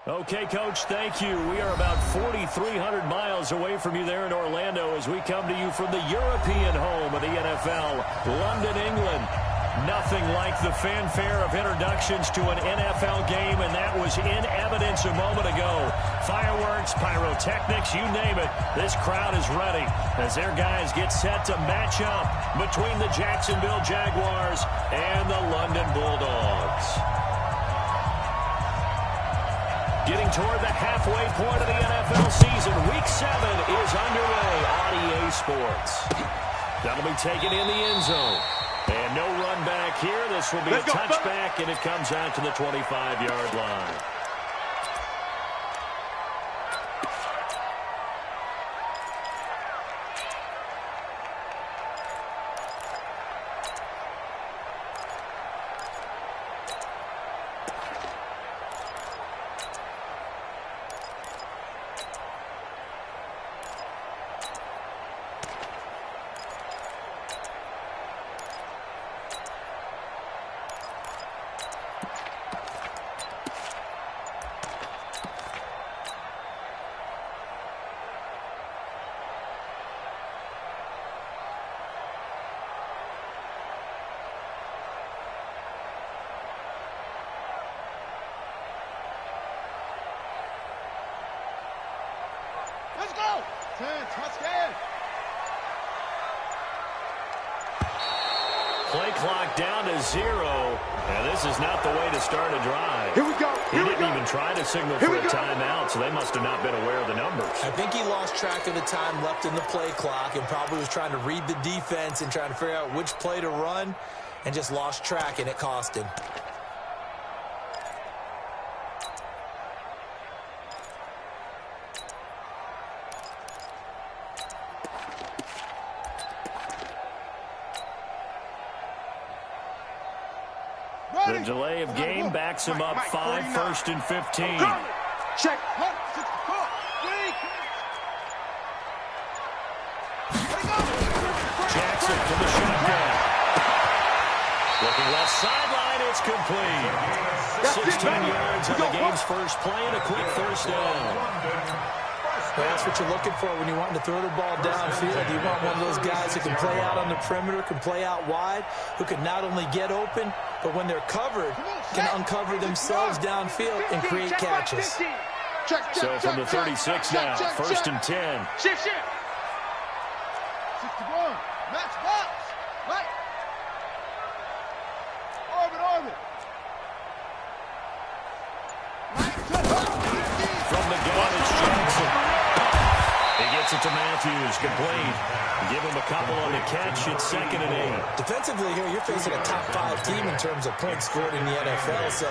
Okay, Coach, thank you. We are about 4,300 miles away from you there in Orlando as we come to you from the European home of the NFL, London, England. Nothing like the fanfare of introductions to an NFL game, and that was in evidence a moment ago. Fireworks, pyrotechnics, you name it. This crowd is ready as their guys get set to match up between the Jacksonville Jaguars and the London Bulldogs. Getting toward the halfway point of the NFL season, Week 7 is underway on EA Sports. That'll be taken in the end zone. And no run back here. This will be a touchback, and it comes out to the 25-yard line. Let's go! 10, touchdown! Play clock down to 0. And this is not the way to start a drive. Here we go! He didn't even try to signal for a timeout, so they must have not been aware of the numbers. I think he lost track of the time left in the play clock and probably was trying to read the defense and trying to figure out which play to run and just lost track, and it cost him. The delay of game backs him up 5, 1st and 15. Check. Jackson from the shotgun. Looking left sideline, it's complete. 16 yards on the game's first play and a quick first down. Well, that's what you're looking for when you're wanting to throw the ball downfield. You want one of those guys who can play out on the perimeter, can play out wide, who can not only get open, but when they're covered, can uncover themselves downfield and create catches. So from the 36 now, 1st and 10. Shift. 61. Match box. Right. Orbit. From the gun, it's Jackson. He gets it to Matthews, complete. Give him a couple on the catch. It's 2nd and 8. Defensively here, you're facing a top 5 team in terms of points scored in the NFL. So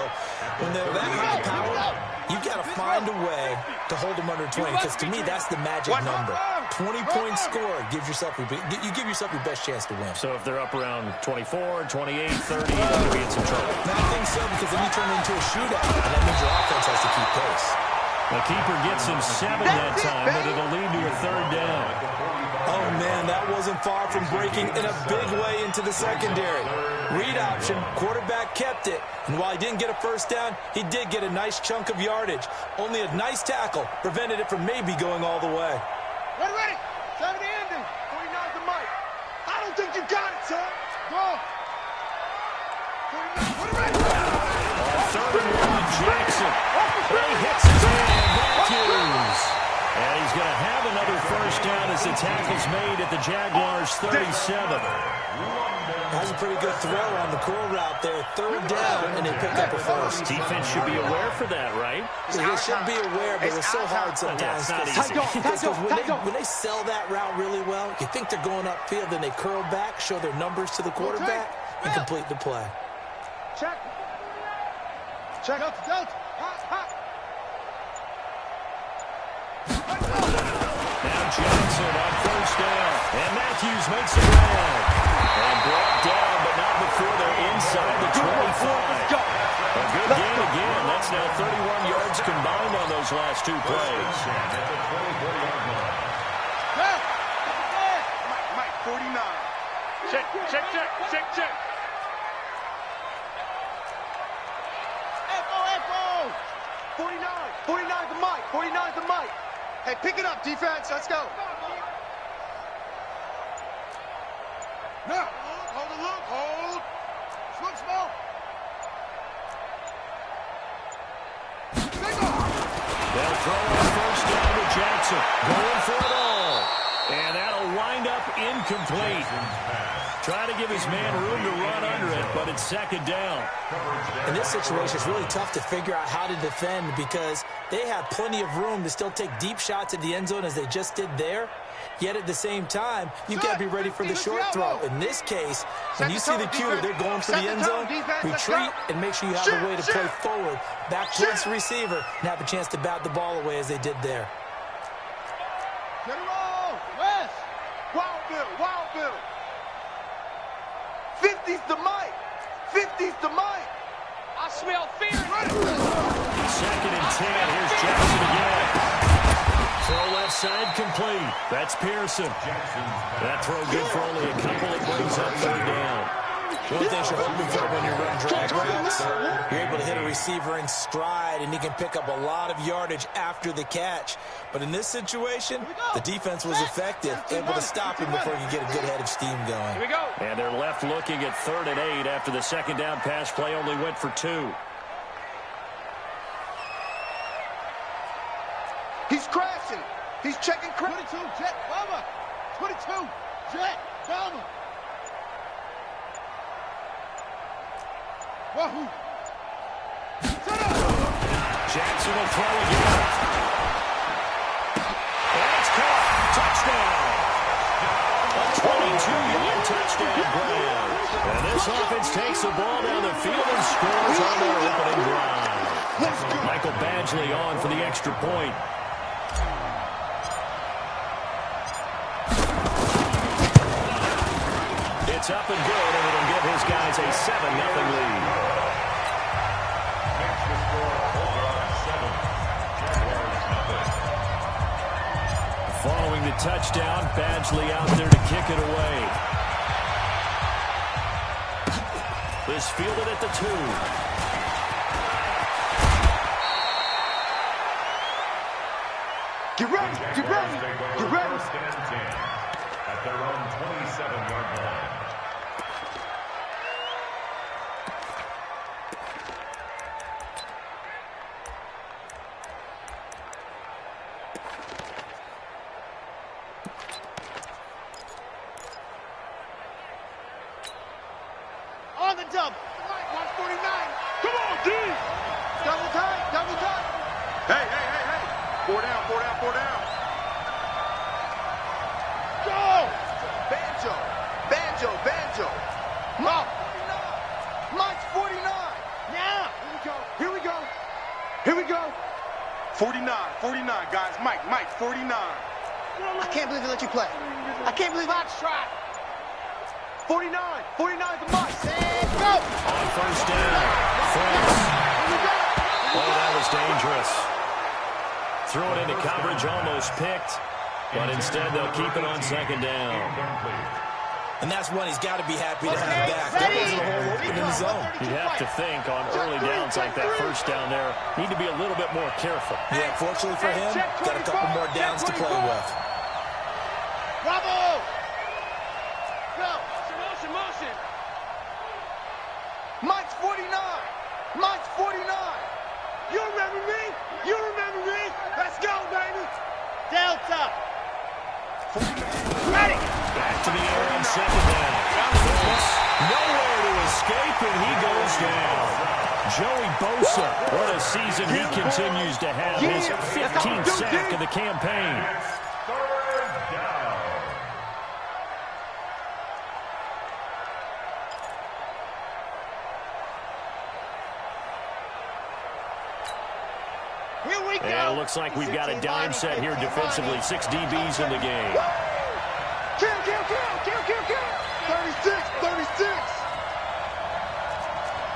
when they're that high power, you've got to find a way to hold them under 20. Because to me, that's the magic number. 20 points scored gives yourself you give yourself your best chance to win. So if they're up around 24, 28, 30, they're going to be in some trouble. I think so, because then you turn it into a shootout, and that means your offense has to keep pace. The keeper gets him 7 that time, but it'll lead to a 3rd down. Oh, man, that wasn't far from breaking in a big way into the secondary. Read option, quarterback kept it, and while he didn't get a first down, he did get a nice chunk of yardage. Only a nice tackle prevented it from maybe going all the way. Ready. 7 to ending. 49 to Mike. I don't think you got it, son. Go. 49. Ready. 3rd and 1, Jackson. He hits his hand, Matthews. And he's going to have another first down as the tackle's made at the Jaguars' 37. That's a pretty good throw on the curl route there. 3rd down, and they pick up a first. Defense should be aware for that, right? Yeah, they should be aware, but it's so hard sometimes. Because when they sell that route really well, you think they're going upfield, then they curl back, show their numbers to the quarterback, and complete the play. Check. Delta. Hot. Now Johnson on first down. And Matthews makes a grab. And brought down, but not before they're inside the 25. A good gain again. That's now 31 yards combined on those last 2 plays. Mike, 49. Check. Echo. 49. 49's the mic. 49's the mic. Hey, pick it up, defense. Let's go. Now, hold the look. Hold. Look small. They'll throw on first down to Jackson. Going for it all. And that'll wind up incomplete. Trying to give his man room to run under it, but it's second down. In this situation, it's really tough to figure out how to defend because they have plenty of room to still take deep shots at the end zone as they just did there. Yet at the same time, you've got to be ready for the short throw. In this case, when you see the cue that they're going for the end zone, retreat and make sure you have a way to play forward, back towards the receiver, and have a chance to bat the ball away as they did there. Get it roll. West. Wild Bill. Wild Bill. 50's the mic. 50's the mic. I smell fear. Second and 10. Here's Jackson again. Throw left side complete. That's Pearson. That throw good for only a couple. It brings up third down. One of the things you're hoping for when you run drag routes, you're able to hit a receiver in stride, and he can pick up a lot of yardage after the catch. But in this situation, the defense was effective, able to stop him before he could get a good head of steam going. Here we go. And they're left looking at 3rd and 8 after the second down pass play only went for 2. He's crashing. He's checking. 22, Jet, cover. 22, Jet, cover. Wahoo. Jackson will throw again. And it's caught. Touchdown. A 22-yard touchdown grab. And this offense takes the ball down the field and scores on their opening drive. Michael Badgley on for the extra point. It's up and good, and it'll give his guys a 7-0 lead. Following the touchdown, Badgley out there to kick it away. This fielded at the 2. Get ready, get ready, get ready. At their own 27-yard line. On the dub. 149. Come on, D. Double time, double time. Hey, hey, hey, hey. 4 down, 4 down, 4 down. Go! Banjo, banjo, banjo. Mike 49. Mike's 49. Now. Here we go. Here we go. 49, 49, guys. Mike, 49. I can't believe they let you play. I can't believe I tried. 49 the Mike. And go. On first down, France. Oh, that was dangerous. Threw it into coverage, almost picked. But instead, they'll keep it on second down. And that's one he's got to be happy to have back. There wasn't a hole open in the zone. You'd have to think on early downs like that first down there, need to be a little bit more careful. Yeah, fortunately for him, got a couple more downs to play with. Bravo! Go! Motion, motion. Mike's 49. Mike's 49. You remember me? You remember me? Let's go, baby. Delta. Ready. Back to the air on second down. Nowhere to escape, and he goes down. Joey Bosa, what a season he continues to have. His 15th sack of the campaign. And it looks like we've got a dime set here defensively. 6 DBs in the game. Kill, kill, kill, kill, kill, kill. 36, 36.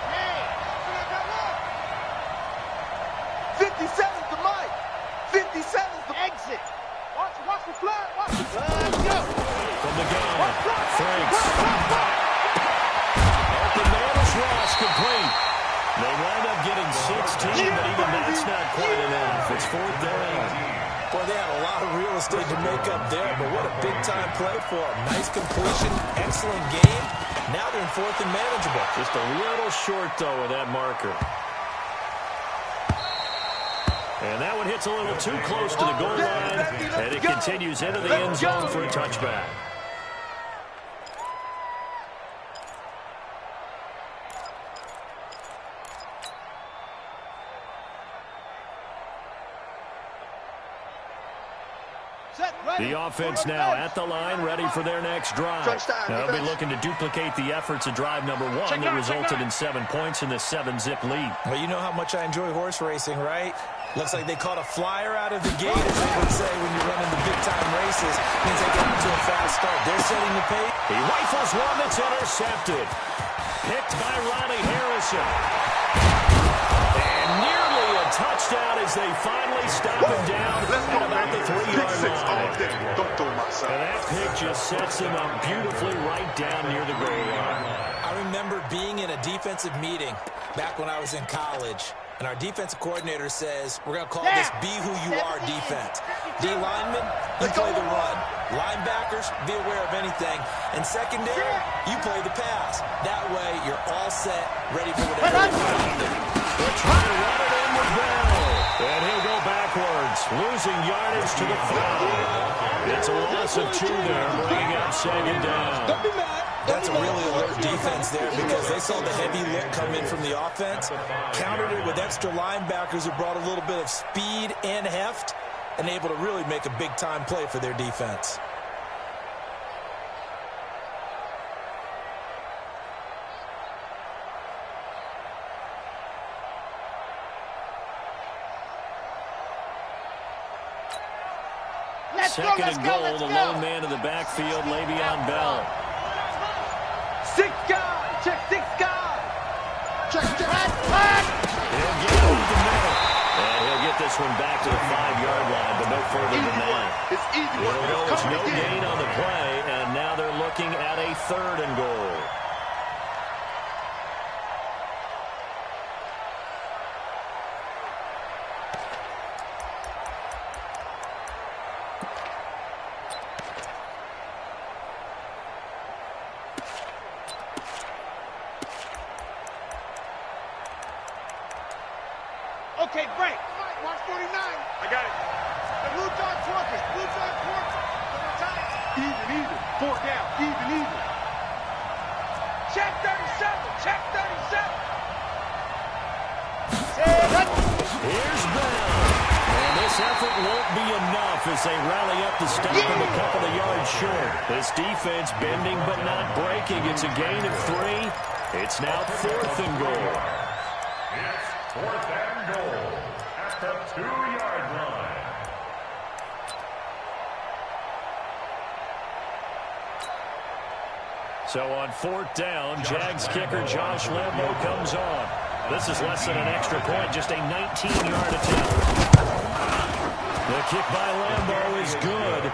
Hey, 57's the mic. 57's the exit. Watch the flag. Watch the flag. Let's go. From the gun, Franks. Open man is Ross, complete. They wind up getting 16, but even that's not quite enough. It's 4th down. Boy, they had a lot of real estate to make up there, but what a big-time play for them. Nice completion, excellent game. Now they're in 4th and manageable. Just a little short, though, with that marker. And that one hits a little too close to the goal line, and it continues into the end zone for a touchback. The offense now at the line, ready for their next drive. They'll be looking to duplicate the efforts of drive number 1 that resulted in 7 points in the 7-zip lead. Well, you know how much I enjoy horse racing, right? Looks like they caught a flyer out of the gate, as they would say when you're running the big-time races. Means they get into a fast start. They're setting the pace. He rifles one that's intercepted. Picked by Ronnie Harrison. And nearly a touchdown as they finally stop him down at about the 3-yard line. And that pick just sets him up beautifully right down near the goal line. I remember being in a defensive meeting back when I was in college, and our defensive coordinator says, we're going to call this Be Who You Are defense. D linemen, you play the run. Linebackers, be aware of anything. And secondary, you play the pass. That way, you're all set, ready for whatever you want. They're trying to run it in with Bell. And he'll go backwards, losing yardage to the 5. It's a loss of 2 there, bringing up 2nd down. That's a really alert defense there because they saw the heavy look come in from the offense, countered it with extra linebackers who brought a little bit of speed and heft, and able to really make a big-time play for their defense. Second and goal, the lone man in the backfield, Le'Veon Bell. 6 guys, check 6 guys. Check. He'll get it over the middle. And he'll get this one back to the 5-yard line, but no further than that. It's easy. It'll go as no gain on the play, and now they're looking at a 3rd and goal. Okay, break. Watch 49. I got it. The blue dog twerkers. Blue dog twerkers. Even. 4 down. Even. Check 37. Check 37. Here's Bell. And this effort won't be enough as they rally up to stop him a couple of yards short. This defense bending but not breaking. It's a gain of 3. It's now 4th and goal. It's 4th and goal at the 2-yard line. So on 4th down, Jags kicker Josh Lambo comes on. This is less than an extra point, just a 19-yard attempt. The kick by Lambo is good.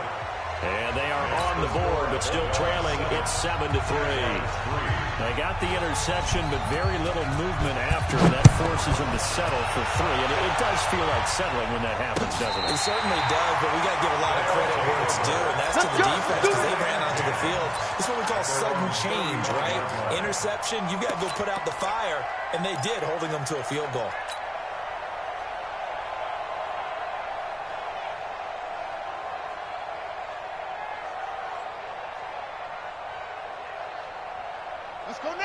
And they are on the board, but still trailing. It's 7-3. They got the interception, but very little movement after. That forces them to settle for 3. And it does feel like settling when that happens, doesn't it? It certainly does, but we got to give a lot of credit where it's due, and that's to the defense because they ran onto the field. This is what we call sudden change, right? Interception, you got to go put out the fire, and they did, holding them to a field goal.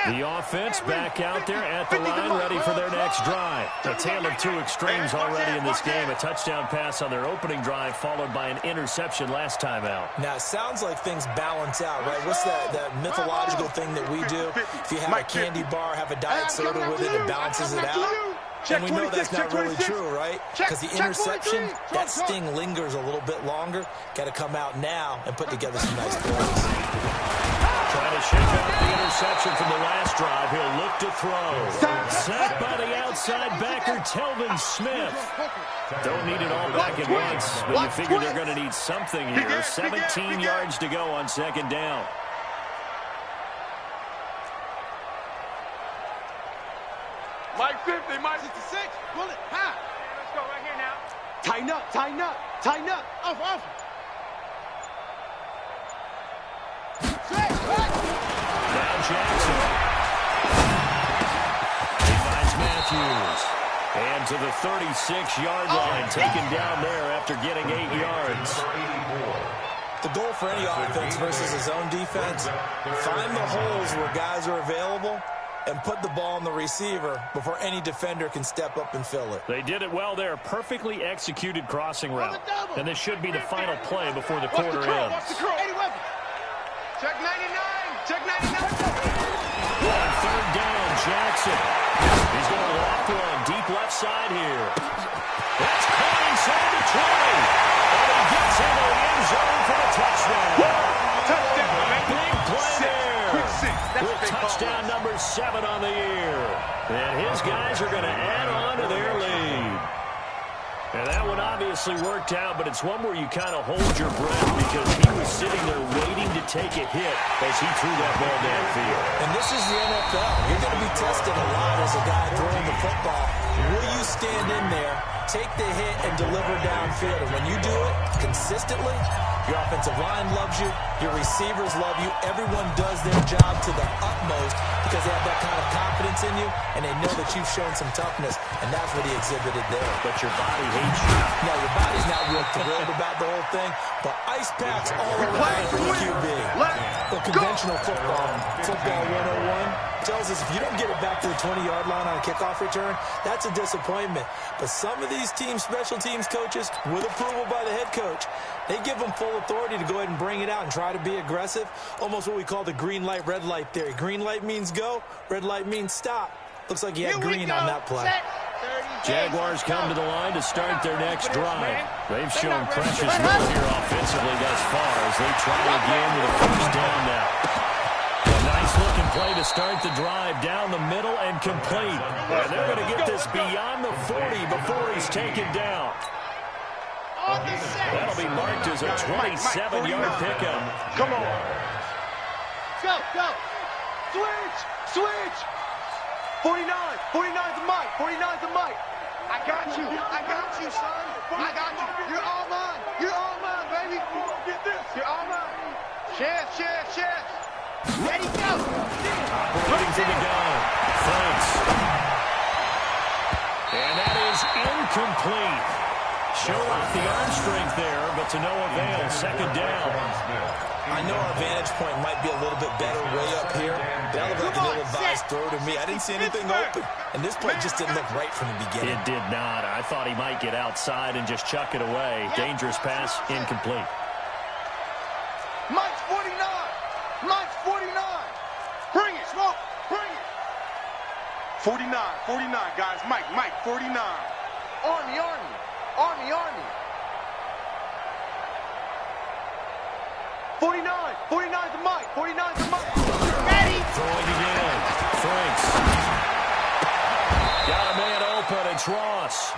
The offense back out there at the line, ready for their next drive. A tale of 2 extremes already in this game. A touchdown pass on their opening drive, followed by an interception last time out. Now, it sounds like things balance out, right? What's that mythological thing that we do? If you have a candy bar, have a diet soda with it, it balances it out. And we know that's not really true, right? Because the interception, that sting lingers a little bit longer. Got to come out now and put together some nice plays. Trying to shake out the interception from the last drive. He'll look to throw. Sacked by the outside backer, Telvin Smith. Don't need it all back at once, but you figure they're going to need something here. 17 yards to go on 2nd down. Mike 50. birthday, Mike. 66. Pull it. High. Let's go right here now. Tighten up. Tighten up. Tighten up. Off. Now Jackson. He finds Matthews. And to the 36-yard line, taken down there after getting 8 yards. The goal for any offense versus his own defense, find the holes where guys are available and put the ball on the receiver before any defender can step up and fill it. They did it well there. Perfectly executed crossing route. And this should be the final play before the quarter ends. Watch the curl. 80 weapon. Check 99. Check 99. On third down, Jackson. He's going to walk one deep left side here. That's caught inside the 20. And he gets into the end zone for the touchdown. Touchdown, man. Big play there. Quick six. That's With what they call touchdown it. number 7 on the year. And his guys are going to add on to their lead. And that one obviously worked out, but it's one where you kind of hold your breath because he was sitting there waiting to take a hit as he threw that ball downfield. And this is the NFL. You're going to be tested a lot as a guy throwing the football. Will you stand in there, take the hit, and deliver downfield? And when you do it consistently, your offensive line loves you, your receivers love you, everyone does their job to the utmost because they have that kind of confidence in you, and they know that you've shown some toughness, and that's what he exhibited there. But your body hates you. No, your body's not real thrilled about the whole thing, but ice packs all around for the QB. Well, conventional football 101, tells us if you don't get it back to the 20-yard line on a kickoff return, that's a disappointment. But some of these special teams coaches, with approval by the head coach, they give them full authority to go ahead and bring it out and try to be aggressive, almost what we call the green light, red light theory. Green light means go, red light means stop. Looks like he had green on that play. Jaguars come to the line to start their next drive. They've shown precious little here offensively thus far as they try again with a first down now. A nice-looking play to start the drive down the middle and complete. And they're going to get this beyond the 40 before he's taken down. That'll be marked as a 27-yard pickup. Come on. Go. Switch. 49. 49's the mic. 49's the mic. I got you, son. I got you. You're all mine. You're all mine, baby. Get this. You're all mine. Share. Ready, go. Operating from the gun. Thanks. And that is incomplete. Showed off the arm strength there, but to no avail. Second down. I know our vantage point might be a little bit better way up here. That looked like an ill-advised throw to me. I didn't see anything open. And this play just didn't look right from the beginning. It did not. I thought he might get outside and just chuck it away. Dangerous pass, incomplete. Mike's 49. Mike's 49. Bring it, Smoke. Bring it. 49, guys. Mike, 49. Army. 49's the mic. 49's the mic. Ready. Throwing again. Franks. Got a man open. It's Ross.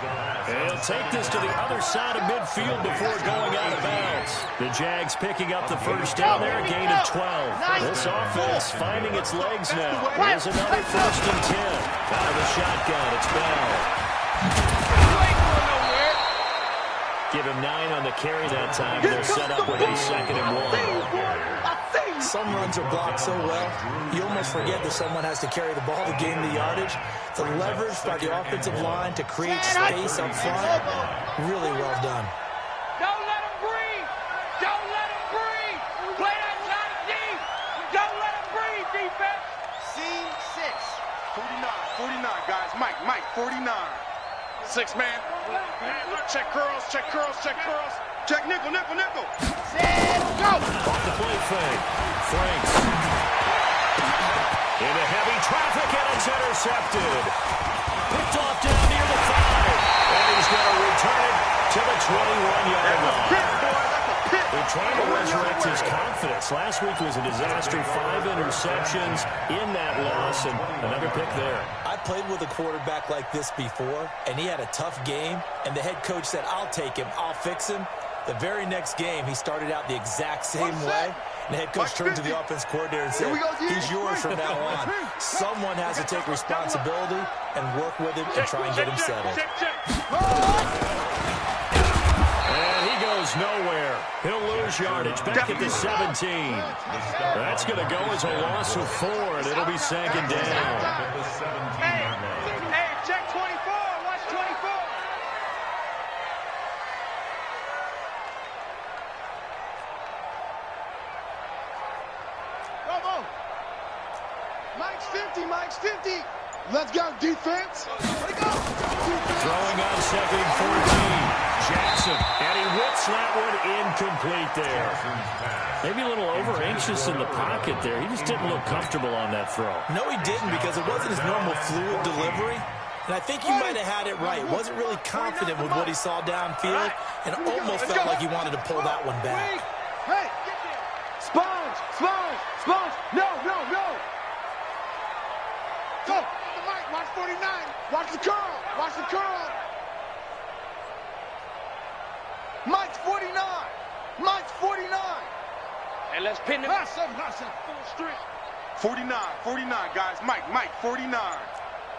And he'll take this to the other side of midfield before going out of bounds. The Jags picking up the first down there, a gain of 12. This offense finding its legs now. Here's another first and 10. Out of the shotgun, it's Bell. Give him 9 on the carry that time. They're set up with a second and 1. Some runs are blocked so well, you almost forget that someone has to carry the ball to gain the yardage. The leverage by the offensive line to create space up front, really well done. Don't let him breathe. Play that shot deep. Don't let him breathe, defense. C6. 49, guys. Mike, 49. 6 man. Check curls. Check nickel. Set, go. Off the play fake. Franks. Into heavy traffic, and it's intercepted. Picked off down near the 5. And he's going to return it to the 21-yard line. They're trying to resurrect his confidence. Last week was a disaster. 5 interceptions in that loss, and another pick there. I played with a quarterback like this before, and he had a tough game, and the head coach said, I'll take him, I'll fix him. The very next game, he started out the exact same way. And the head coach turned to the offense coordinator and said, he's yours from now on. Someone has to take responsibility and work with him and try and get him settled. And he goes nowhere. He'll lose yardage back at the 17. That's going to go as a loss of 4, and it'll be second down. Hey, check 24. Watch 24. Mike's 50, Mike's 50. Let's go, defense. Let go. Throwing on second and 14. Jackson, and he whips that one incomplete there. Maybe a little over-anxious in the pocket there. He just didn't look comfortable on that throw. No, he didn't, because it wasn't his normal fluid delivery. And I think you might have had it right. Wasn't really confident with what he saw downfield, and almost felt like he wanted to pull that one back. Hey, Sponge, Sponge, Sponge. No, no, no. Go. The Mike, watch 49. Watch the curl. Watch the curl. Mike's 49. Mike's 49. And let's pin him. Full strength. 49, 49, guys. Mike, 49.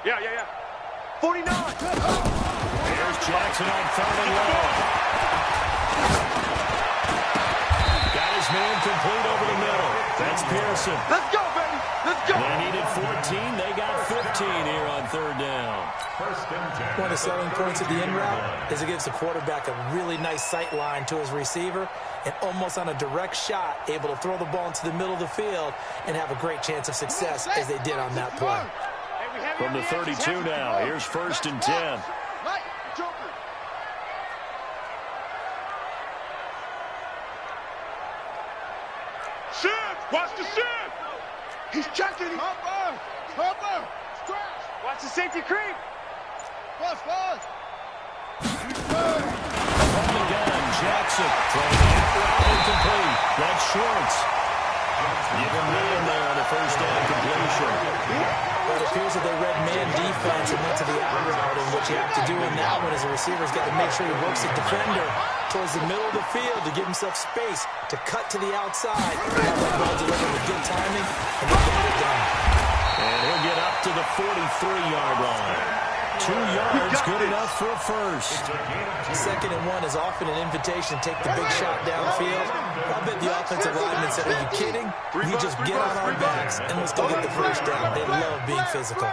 Yeah. 49. Here's Jackson on third and long. Got his man complete over the middle. That's Pearson. Let's go, baby. Let's go. They needed 14. They got 15 here on third down. One of the selling points of the in route is it gives the quarterback a really nice sight line to his receiver, and almost on a direct shot, able to throw the ball into the middle of the field and have a great chance of success as they did on that play. From the 32 now, here's first and 10. Mike, Joker. Shift! Watch the shift! He's checking. Cover. Scratch. Watch the safety creep. Buzz. From the gun, Jackson throwing that route incomplete. That's Schwartz. Give him man there on the first down completion. But it appears that they read man defense and went to the out route, and what you have to do in that one is the receiver's got to make sure he works the defender towards the middle of the field to give himself space to cut to the outside, have that ball delivered with good timing, and they got it done. And he'll get up to the 43-yard line. 2 yards, good enough for a first. Second and 1 is often an invitation to take the big shot downfield. I bet the offensive lineman said, are you kidding? We just get on our backs and let's go get the first down. They love being physical.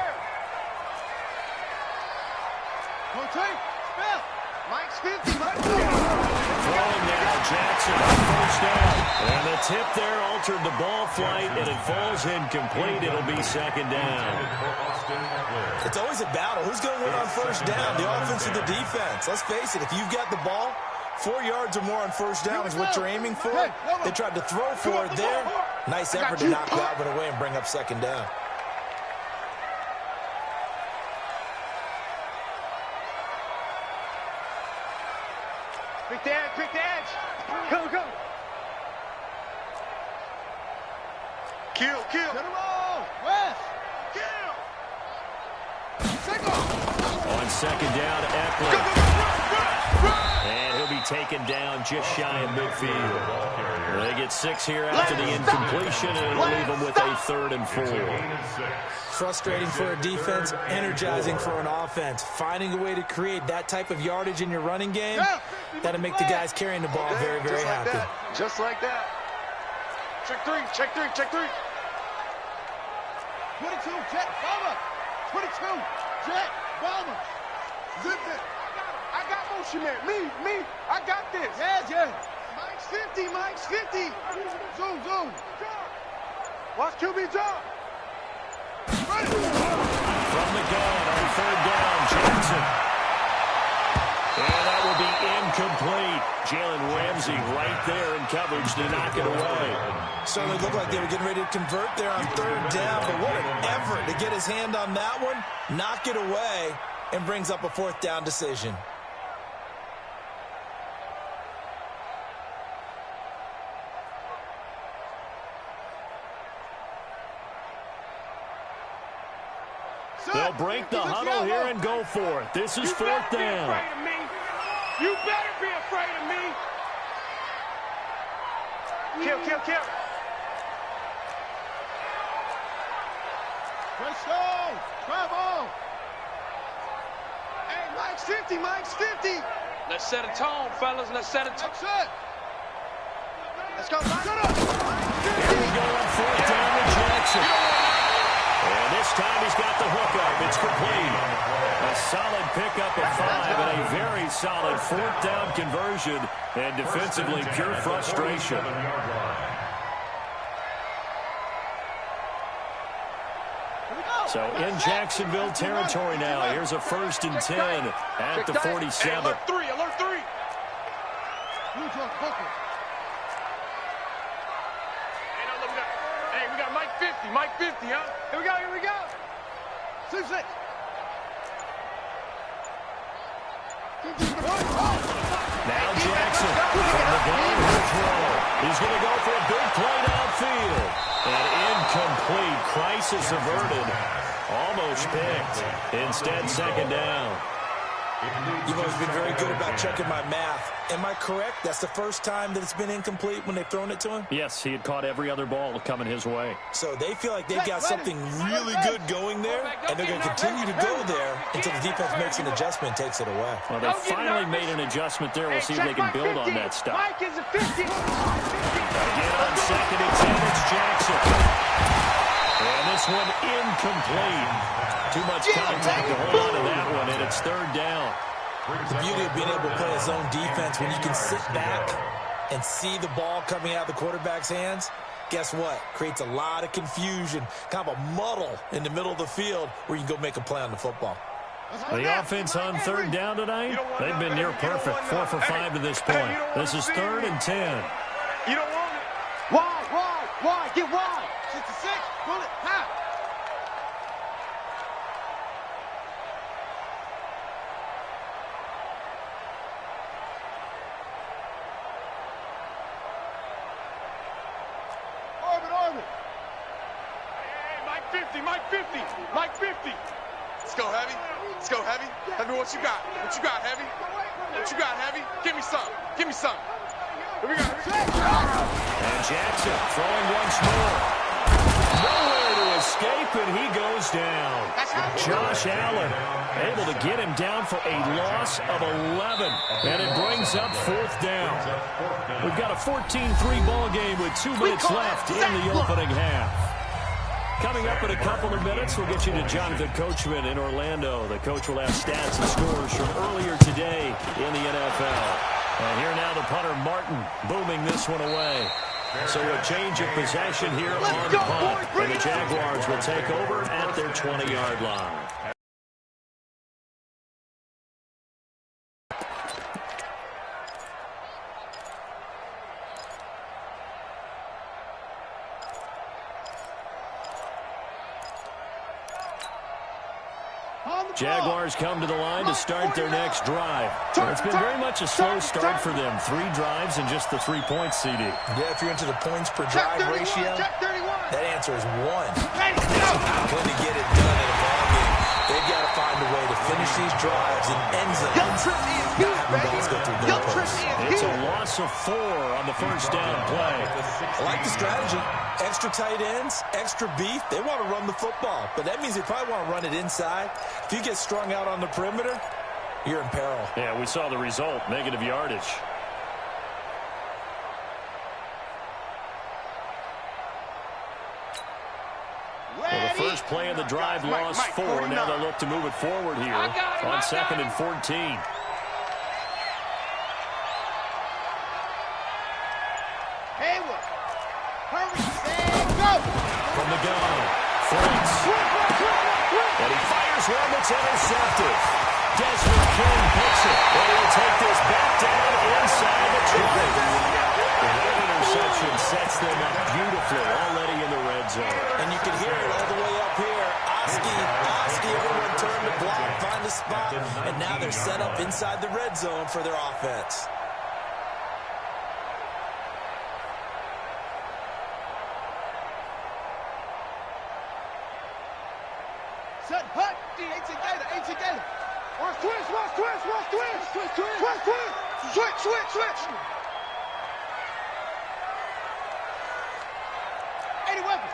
Mike's 50. Throwing now, Jackson on first down. And the tip there altered the ball flight, and it falls incomplete. It'll be second down. It's always a battle. Who's going to win on first down, the offense or the defense? Let's face it, if you've got the ball, 4 yards or more on first down is what you're aiming for. They tried to throw for it there. Nice effort to knock that one away and bring up second down. Quick the edge. Go. Kill. Get him all. West. Kill. On second down, Eckler. And he'll be taken down just shy of midfield. They get 6 here after the incompletion, and it'll leave them with a 3rd and 4. Frustrating for a defense, energizing for an offense. Finding a way to create that type of yardage in your running game, that'll make the guys carrying the ball very, very happy. Just like that. Check three. 22, Jet, bomber. 22, Jet, bomber. Zip it. I got motion man. Me. I got this. Yeah. Mike's 50. Zoom. Watch QB jump. From the gun on third down, Jackson. And that will be incomplete. Jalen Ramsey right there in coverage to knock it away. Certainly looked like they were getting ready to convert there on third down, but what an effort to get his hand on that one, knock it away, and brings up a 4th down decision. They'll break the huddle here and go for it. This is 4th down. You better be afraid of me. Kill, kill, kill. Let's go. Bravo. Hey, Mike's 50, Mike's 50. Let's set a tone, fellas. Let's set a tone. That's it. Let's go, Mike. Shut up. Here we go on fourth down to Jackson. And this time he's got the hookup. It's complete. A solid pickup of 5 and a very solid fourth down conversion. And defensively, pure frustration. So in Jacksonville territory now. Here's a 1st and 10 at the 47. Alert 3, alert 3. Hey, we got Mike 50, Mike 50, huh? Here we go, here we go. 6-6. Now Jackson from the gun will throw. He's going to go for a big play downfield. And incomplete. Crisis averted. Almost picked. Instead, 2nd down. You've always been very good about checking my math. Am I correct? That's the first time that it's been incomplete when they've thrown it to him? Yes, he had caught every other ball coming his way. So they feel like they've got something really good going there, and they're going to continue to go there until the defense makes an adjustment and takes it away. Well, they finally made an adjustment there. We'll see if they can build on that stuff. Mike is a 50. Again on 2nd and 10, it's Jackson. And this one incomplete. Too much contact to hold on to that one, and it's 3rd down. The beauty of being able to play a zone defense when you can sit back and see the ball coming out of the quarterback's hands, guess what? Creates a lot of confusion, kind of a muddle in the middle of the field where you can go make a play on the football. The offense on 3rd down tonight, they've been near perfect. 4 for 5 to this point. This is 3rd and 10. You don't want it. Wide, get wide. 66, pull it, half. Orbit. Hey, Mike 50, Mike 50, Mike 50. Let's go, Heavy. Let's go, Heavy. Heavy, what you got? What you got, Heavy? What you got, Heavy? Give me some. Give me some. Here we go. And Jackson throwing once more. Nowhere to escape, and he goes down. Josh Allen able to get him down for a loss of 11. And it brings up 4th down. We've got a 14-3 ball game with 2 minutes left in the opening half. Coming up in a couple of minutes, we'll get you to Jonathan Coachman in Orlando. The coach will have stats and scores from earlier today in the NFL. And here now the punter, Martin, booming this one away. So a change of possession here on the punt. And the Jaguars will take over at their 20-yard line. Jaguars come to the line to start their next drive. It's been very much a slow start for them. 3 drives and just the 3 points, CD. Yeah, if you're into the points per drive ratio, that answer is 1. When to get it done in a ball game, they've got to find a way to finish these drives in end zones, not having balls go through no posts. It's a loss of 4 on the 1st down play. I like the strategy. Extra tight ends, extra beef. They want to run the football, but that means they probably want to run it inside. If you get strung out on the perimeter, you're in peril. Yeah, we saw the result, negative yardage. Well, the first play of the drive lost 4. Now they'll look to move it forward here on 2nd and 14. Hayward, hurry, go! From the gun, Franks. And he fires one that's intercepted. Desmond King picks it. And he'll take this back down inside the 20. And that interception sets them up beautifully already in the red zone. And you can hear it all the way up here. Oski, everyone turned to block, find a spot, and now they're set up inside the red zone for their offense. Set, hut, 18 Gator. Watch twist. Switch. Ready, weapon.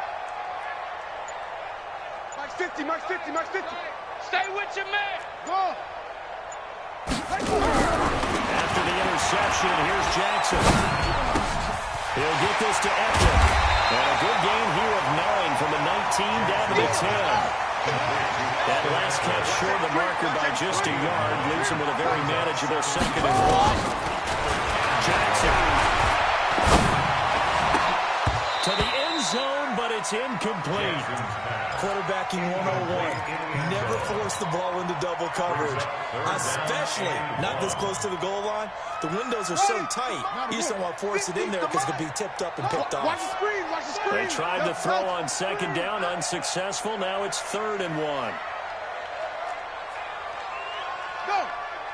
Mike's 50, Mike's 50, Mike's 50. Stay with your man. Go. After the interception, here's Jackson. He'll get this to Epic. And a good gain here of 9 from the 19 down to the 10. That last catch short of the marker by just a yard leaves him with a very manageable 2nd and 1. Jackson to the end zone, but it's incomplete. Quarterbacking 101. Never force the ball into double coverage, especially not this close to the goal line. The windows are so tight, you just don't want to force it in there because it could be tipped up and picked off. Watch the screen, watch the screen. They tried to throw on 2nd down, unsuccessful. Now it's 3rd and 1. Go.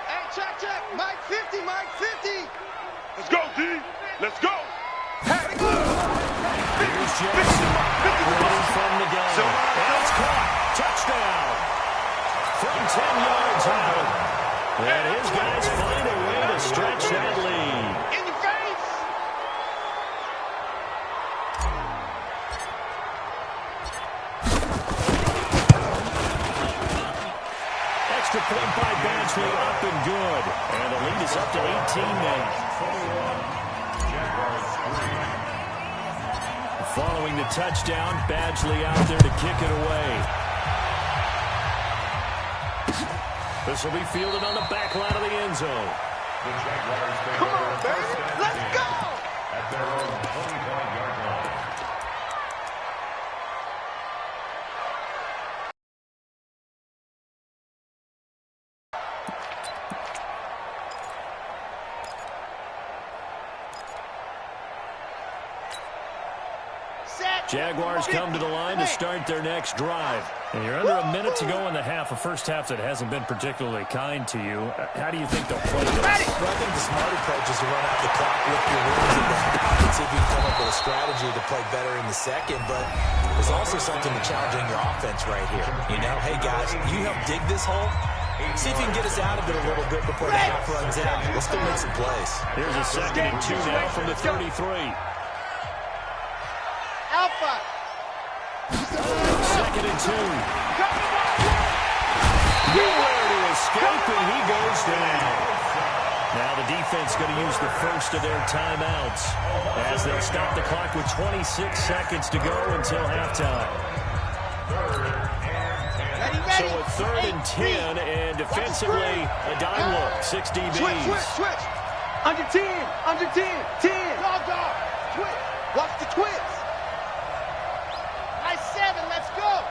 Hey, check. Mike 50, Mike 50. Let's go, D. Let's go. Here's Jackson, running from the gun. And it's caught. Touchdown. From 10 yards out. And his guys find a way to stretch that lead. In your face. Extra point by Badgley, up and good. And the lead is up to 18 now. Following the touchdown, Badgley out there to kick it away. This will be fielded on the back line of the end zone. Come on, baby. Let's go. At their own 25-yard line. Jaguars come to the line to start their next drive. And you're under a minute to go in the half, a first half that hasn't been particularly kind to you. How do you think they'll play this? Well, I think the smart approach is to run out the clock, lift your wings at the half, and see if you can come up with a strategy to play better in the second. But there's also something to challenging your offense right here. You know, hey, guys, you help dig this hole. See if you can get us out of it a little bit before the half runs out. Let's go make some plays. Here's a 2nd and 2 now from the 33. Alpha. 2nd and 2. Nowhere to escape, and he goes down. Now the defense going to use the first of their timeouts as they'll stop the clock with 26 seconds to go until halftime. So a 3rd and 10, and defensively, a dime look, 6 DBs. Switch. Under 10, 10. Dog. Twitch. Watch the twitch. Nice 7, let's go.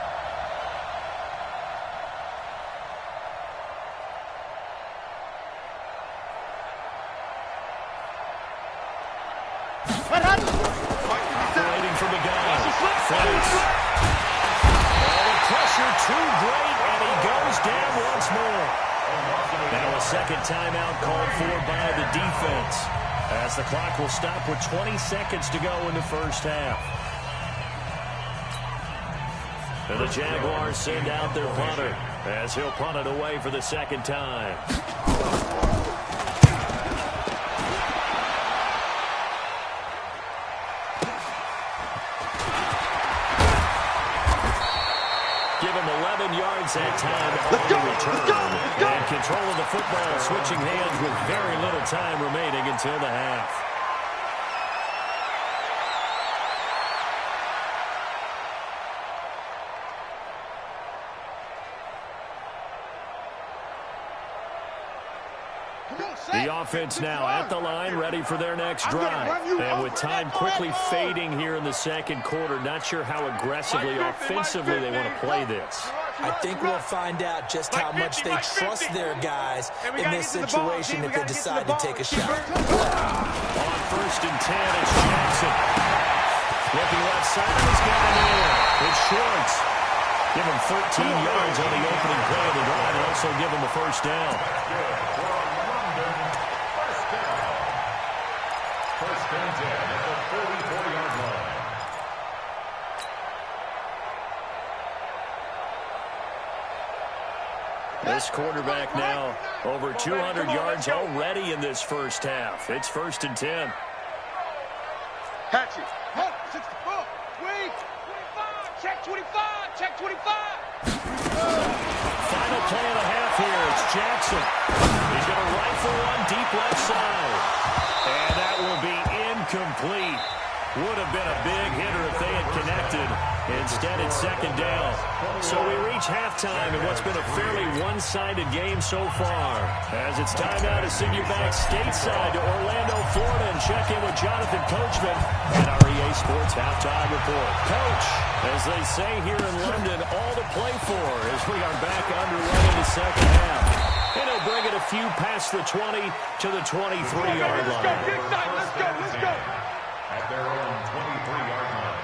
Waiting for the guy. Flights. Oh, the pressure too great, and he goes down once more. Now a 2nd timeout called for by the defense, as the clock will stop with 20 seconds to go in the first half. And the Jaguars send out their punter as he'll punt it away for the 2nd time. Give him 11 yards that time on the return. And control of the football, switching hands with very little time remaining until the half. The offense now at the line, ready for their next drive. And with time quickly fading here in the 2nd quarter, not sure how aggressively, offensively they want to play this. I think we'll find out just how much they trust their guys in this situation if they decide to take a shot. On 1st and 10, it's Jackson. Looking left side, he's got it in. It's Schwartz. Give him 13 yards on the opening play of the drive and also give him a first down. First and 10 at the 34-yard line. This quarterback now over 200 yards already in this first half. It's 1st and 10. Hatchet. 64. Wait. Check 25. Check 25. Final play of the half here. It's Jackson. He's going to rifle one deep left side. And that will be incomplete. Would have been a big hitter if they had connected. Instead, it's second down. So we reach halftime in what's been a fairly one-sided game so far. As it's time now to send you back stateside to Orlando, Florida, and check in with Jonathan Coachman and our EA Sports Halftime Report. Coach, as they say here in London, all to play for as we are back underway in the second half. And he'll bring it a few past the 20 to the 23-yard line. Let's go, big time. Let's go, let's go. At their own 23-yard line.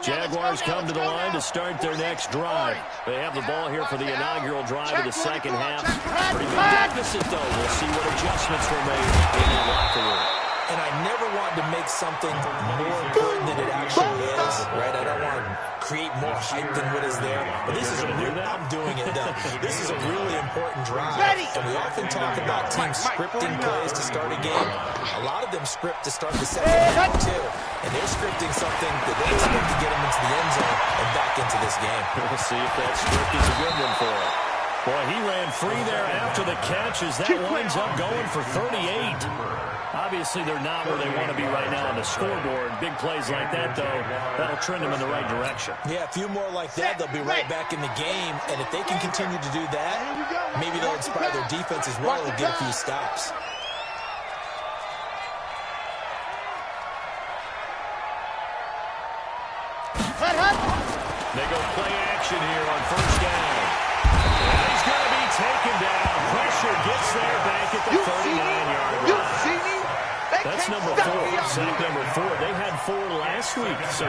Jaguars come to the line to start their next drive. They have the ball here for the inaugural drive of the second half. Pretty big deficit, though. We'll see what adjustments were made in the locker room. And I never want to make something more important than it actually is, right? I don't want to create more hype than what is there. But this is a real, I'm doing it, though. This is a really important drive. And we often talk about teams scripting plays to start a game. A lot of them script to start the second half, too. And they're scripting something that they expect to get them into the end zone and back into this game. We'll see if that script is a good one for him. Boy, he ran free there after the catch as that winds up going for 38. Obviously, they're not where they want to be right now on the scoreboard. Big plays like that, though, that'll trend them in the right direction. Yeah, a few more like that, they'll be right back in the game. And if they can continue to do that, maybe they'll inspire their defense as well and get a few stops. They go play action here on first down. And he's going to be taken down. Pressure gets there back at the 39-yard line. You see me? That's number 4, sack number 4. They had 4 last week, so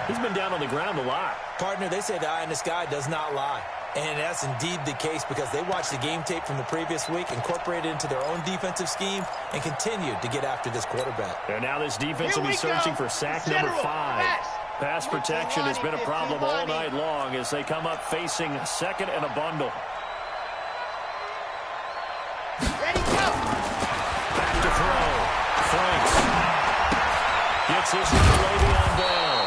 he's been down on the ground a lot. Partner, they say the eye in the sky does not lie. And that's indeed the case because they watched the game tape from the previous week, incorporated it into their own defensive scheme, and continued to get after this quarterback. And now this defense will be searching for sack number 5. Pass protection has been a problem all night long as they come up facing second and a bundle. Ready, go. Back to throw. Franks gets this one to Le'Veon Bell.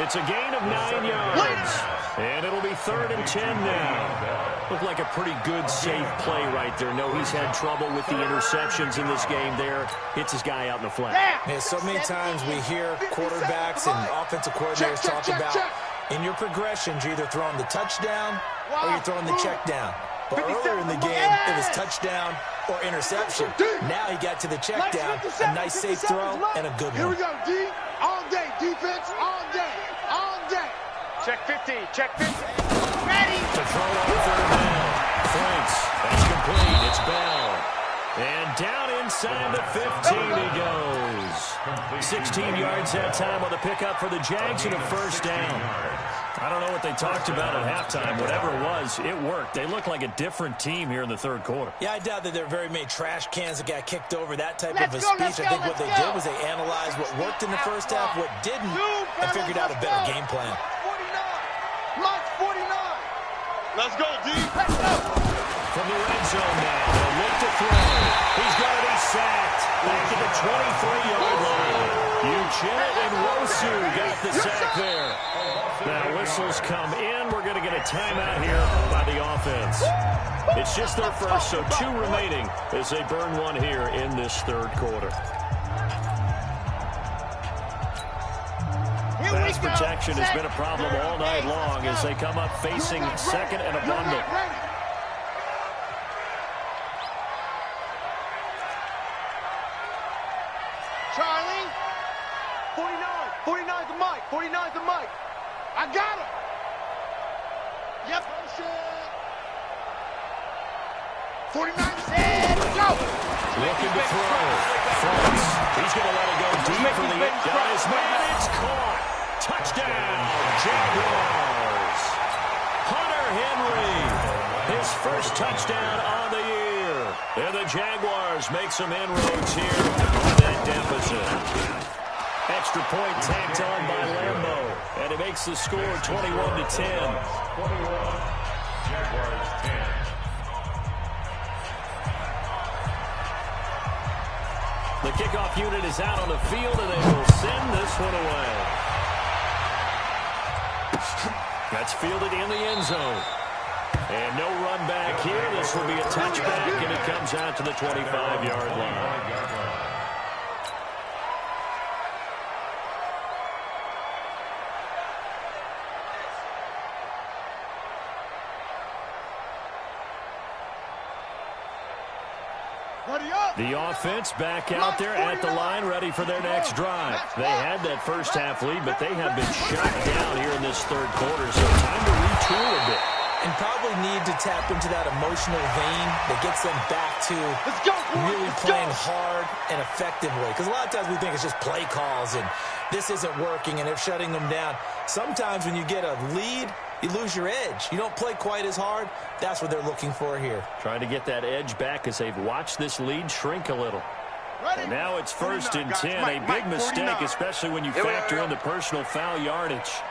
It's a gain of 9 yards. And it'll be 3rd and 10 now. Looked like a pretty good, safe play right there. No, he's had trouble with the interceptions in this game there. Hits his guy out in the flat. Yeah, so many times we hear quarterbacks and offensive coordinators talk about in your progressions, you're either throwing the touchdown or you're throwing the check down. But earlier in the game, it was touchdown or interception. Now he got to the check down, a nice safe throw, and a good one. Here we go, D. All day, defense, all day, all day. Check 50. Check 50. Ready. To throw on 3rd down. Franks, that's complete. It's Bell. And down inside the 15 he goes. 16 yards that time on the pickup for the Jags and a first down. I don't know what they talked about at halftime. Whatever it was, it worked. They look like a different team here in the third quarter. Yeah, I doubt that there are very many trash cans that got kicked over, that type of a speech. I think what they did was they analyzed what worked in the first half, what didn't, and figured out a better game plan. 49. Mark 49. Let's go, D. Let's go. From the red zone now, they'll look to throw. He's going to be sacked back at the 23-yard line. Uchenna and Wosu got the sack there. Now whistles come in. We're going to get a timeout here by the offense. It's just their first, so 2 remaining as they burn one here in this third quarter. Pass protection has been a problem all night long as they come up facing second and a bundle. Charlie. 49. 49's the mic. 49's the mic. I got him. Yep. 49 said, go. Looking to throw. Franks. He's going to let it go deep for the got his man. It's caught. Touchdown, Jaguars. Hunter Henry. His first touchdown on the year. And the Jaguars make some inroads here on that deficit. Extra point tacked on by Lambeau. And it makes the score 21-10. Jaguars 10. The kickoff unit is out on the field, and they will send this one away. That's fielded in the end zone. And no run back here. This will be a touchback, and it comes out to the 25-yard line. The offense back out there at the line, ready for their next drive. They had that first half lead, but they have been shut down here in this third quarter, so time to retool a bit. And probably need to tap into that emotional vein that gets them back to really playing hard and effectively. Because a lot of times we think it's just play calls and this isn't working and they're shutting them down. Sometimes when you get a lead, you lose your edge. You don't play quite as hard. That's what they're looking for here. Trying to get that edge back as they've watched this lead shrink a little. And now it's 1st and 10. A big mistake, especially when you factor in the personal foul yardage.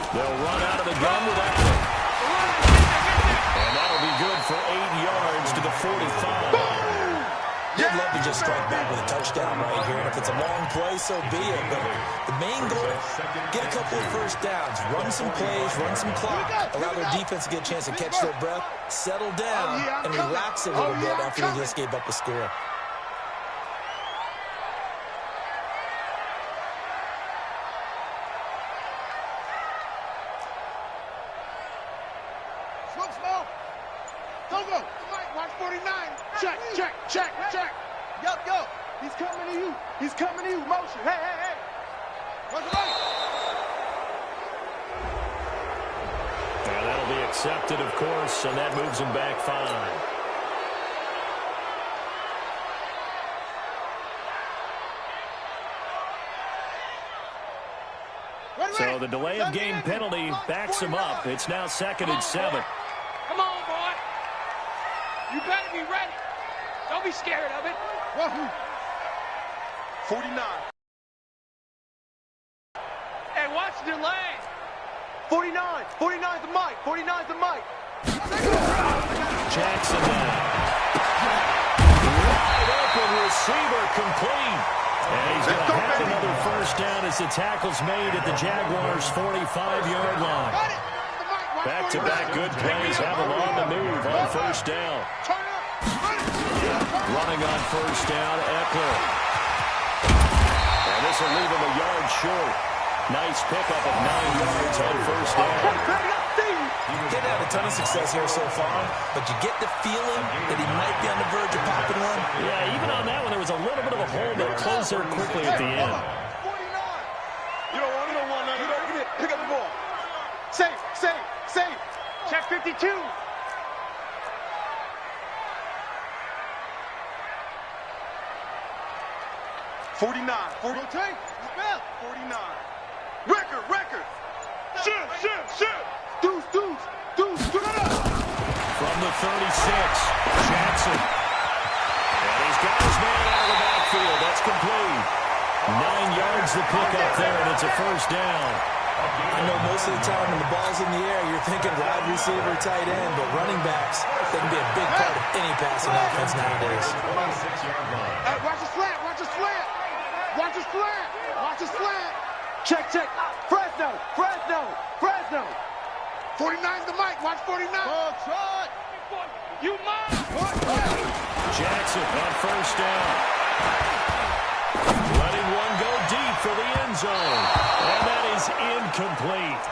They'll run out of the gun without it. And that'll be good for 8 yards to the 45. You'd love to just strike back with a touchdown right here. And if it's a long play, so be it. But the main goal, get a couple of first downs. Run some plays, run some clock. Allow their defense to get a chance to catch their breath, settle down, and relax a little bit after they just gave up a score. He's coming to you. Motion. Hey, hey, hey. Run the right. And that'll be accepted, of course, and that moves him back 5. So the delay of game penalty backs him up. It's now 2nd and 7. Come on, boy. You better be ready. Don't be scared of it. 49. Hey, watch the lane. 49. 49's the mic. 49's the mic. Jackson now. Wide open receiver complete. And he's going to have another first down as the tackle's made at the Jaguars' 45-yard line. Back-to-back good plays have him on the move on first down. Running on first down, Eckler. And this will leave him a yard short. Nice pickup of 9 yards on first down. Didn't have a ton of success here so far, but you get the feeling that he might be on the verge of popping one. Yeah, even on that one, there was a little bit of a hole that closed there quickly at the end. You don't want none. You don't get it. Pick up the ball. Safe. Check 52. 49. 49. Record. Shoot. Deuce. From the 36, Jackson. And he's got his man out of the backfield. That's complete. 9 yards to pick up there, and it's a first down. I know most of the time when the ball's in the air, you're thinking wide receiver, tight end, but running backs, they can be a big part of any passing offense nowadays. Watch the slant. Check. Fresno. 49's the mic. Watch 49. You mine. Jackson on first down. Letting one go deep for the end zone. And that is incomplete.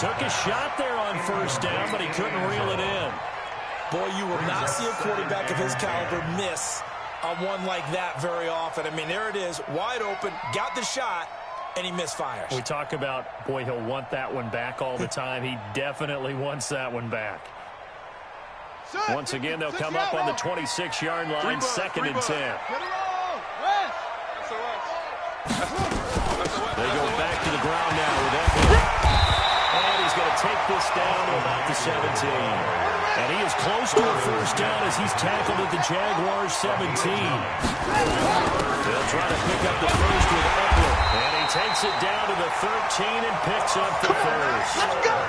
Took a shot there on first down, but he couldn't reel it in. Boy, you will not see a quarterback of his caliber miss on one like that very often. I mean, there it is, wide open, got the shot, and he misfires. We talk about, boy, he'll want that one back all the time. He definitely wants that one back. Once again, they'll come up on the 26-yard line, 2nd and 10. They go back to the ground now with Eckler. And he's going to take this down to about the 17. And he is close to a first down as he's tackled at the Jaguars' 17. They'll try to pick up the first with Eckler. And he takes it down to the 13 and picks up the first. Let's go.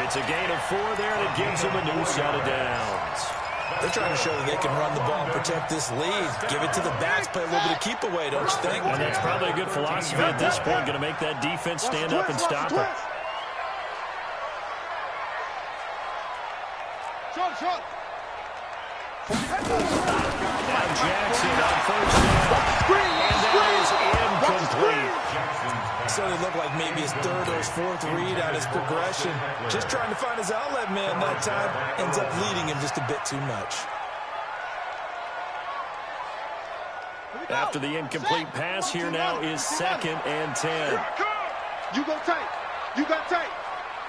It's a gain of 4 there, and it gives them a new set of downs. They're trying to show that they can run the ball and protect this lead. Give it to the backs, play a little bit of keep away, don't you think? And that's probably a good philosophy at this point, going to make that defense stand up and stop it. Short. Now Jackson on first down. And that is incomplete. So it looked like maybe his third or his fourth read on his progression. Just trying to find his outlet man that time. Ends up leading him just a bit too much. After the incomplete pass, here now is 2nd and 10. You go tight. You got tight.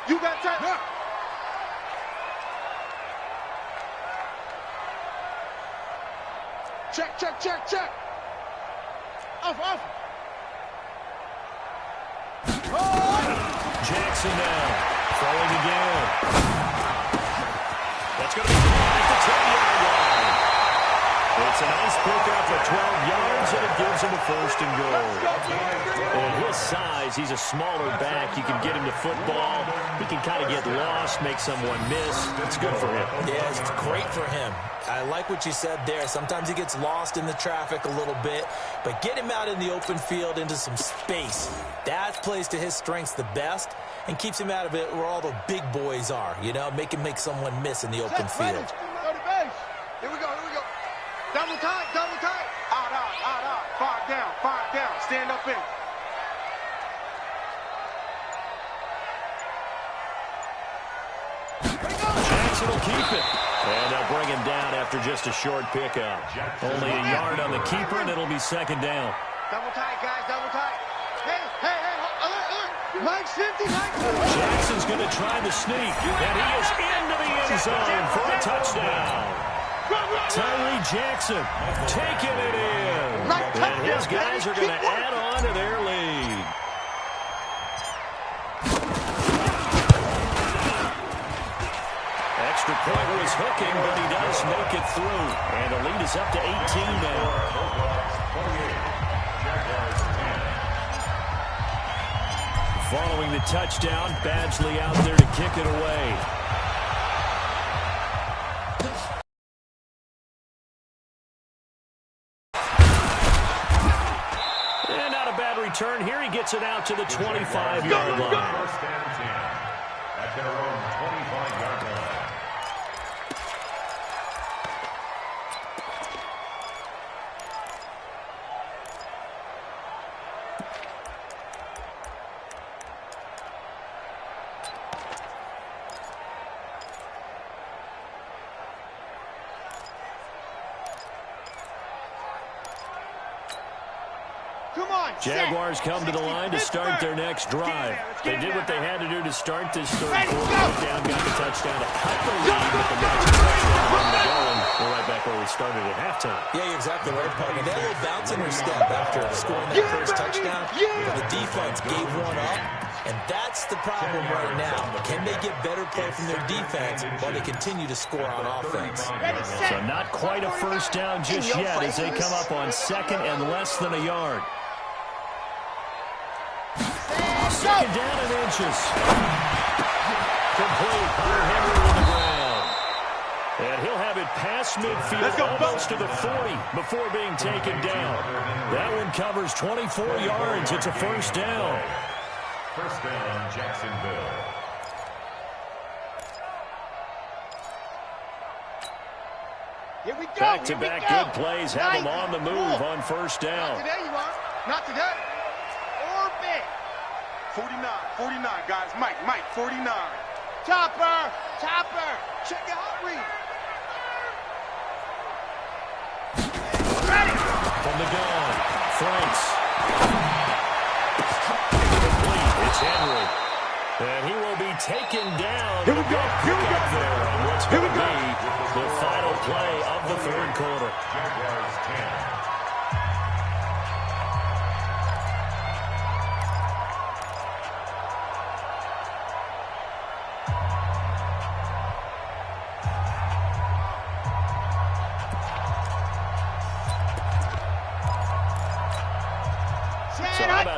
You got tight. Check. Off. Jackson now, throwing again. That's going to be at the 10-yard line. It's a nice pickup of 12 yards, and it gives him a 1st and goal. At his size, he's a smaller back. You can get him to football. He can kind of get lost, make someone miss. It's good for him. Yeah, it's great for him. I like what you said there. Sometimes he gets lost in the traffic a little bit, but get him out in the open field into some space. That plays to his strengths the best and keeps him out of it where all the big boys are, you know, make someone miss in the open field. Here we go. Double tight. Out. Fire down. Stand up in. Jackson will keep it. And they'll bring him down after just a short pickup. Only a yard on the keeper, and it'll be 2nd down. Double tight, guys. Double tight. Hey. Mike's 50. Jackson's going to try the sneak, and he is into the end zone for a touchdown. Tyree Jackson taking it in. And his guys are going to add on to their lead. Extra point was hooking, but he does make it through. And the lead is up to 18 now. Following the touchdown, Badgley out there to kick it away. And not a bad return here. He gets it out to the 25-yard line. 1st and 10 at their own 25-yard line. Jaguars come to the line to start their next drive. They did what they had to do to start this third quarter. Down, got the touchdown to cut the lead with the magic touchdown on the goal. And we're right back where we started at halftime. Yeah, you're exactly right, partner. They had a little bounce in their step after scoring that first touchdown. The defense gave one up, and that's the problem right now. Can they get better play from their defense while they continue to score on offense? So not quite a first down just yet as they come up on 2nd and less than a yard. 2nd down and inches. Complete. Hunter Henry with the ground. And he'll have it past midfield almost to the 40 before being taken down. That one covers 24 yards. It's a 1st down. 1st down, Jacksonville. Here we go. Back-to-back good plays have him on the move on 1st down. Not today, you are. Not today. Orbit. 49, guys. Mike, 49. Chopper. Check your hot read. Ready. From the gun, Franks. Complete. It's Henry. And he will be taken down. Here we go. There on what's going to be the final play of the 3rd quarter. Jaguars 10.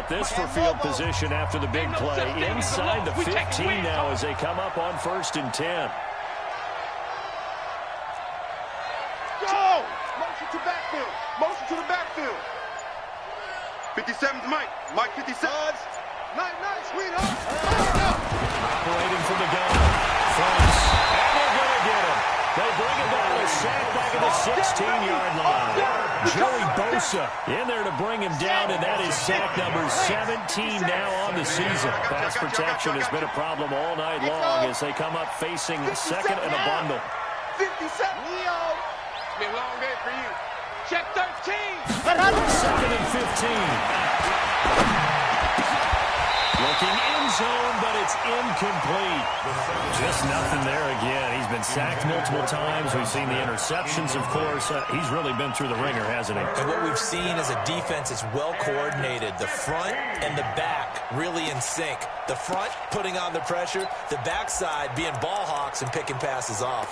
this for field position after the big play. Inside the 15 now as they come up on 1st and 10. Go! Motion to backfield. Motion to the backfield. 57's Mike. Mike 57. Nice, sweetheart. Operating from the gun. Fronts. And they're going to get him. They bring him down a sack back at the 16-yard line. Joey Bosa in there to bring him down, and that is sack number 17 now on the season. Pass protection has been a problem all night long as they come up facing second and a bundle. 57. Leo. It's been a long day for you. Check 13. Second and 15. Looking in zone, but it's incomplete. Just nothing there again. He's been sacked multiple times. We've seen the interceptions, of course. He's really been through the ringer, hasn't he? And what we've seen is a defense that's well coordinated. The front and the back really in sync. The front putting on the pressure. The backside being ball hawks and picking passes off.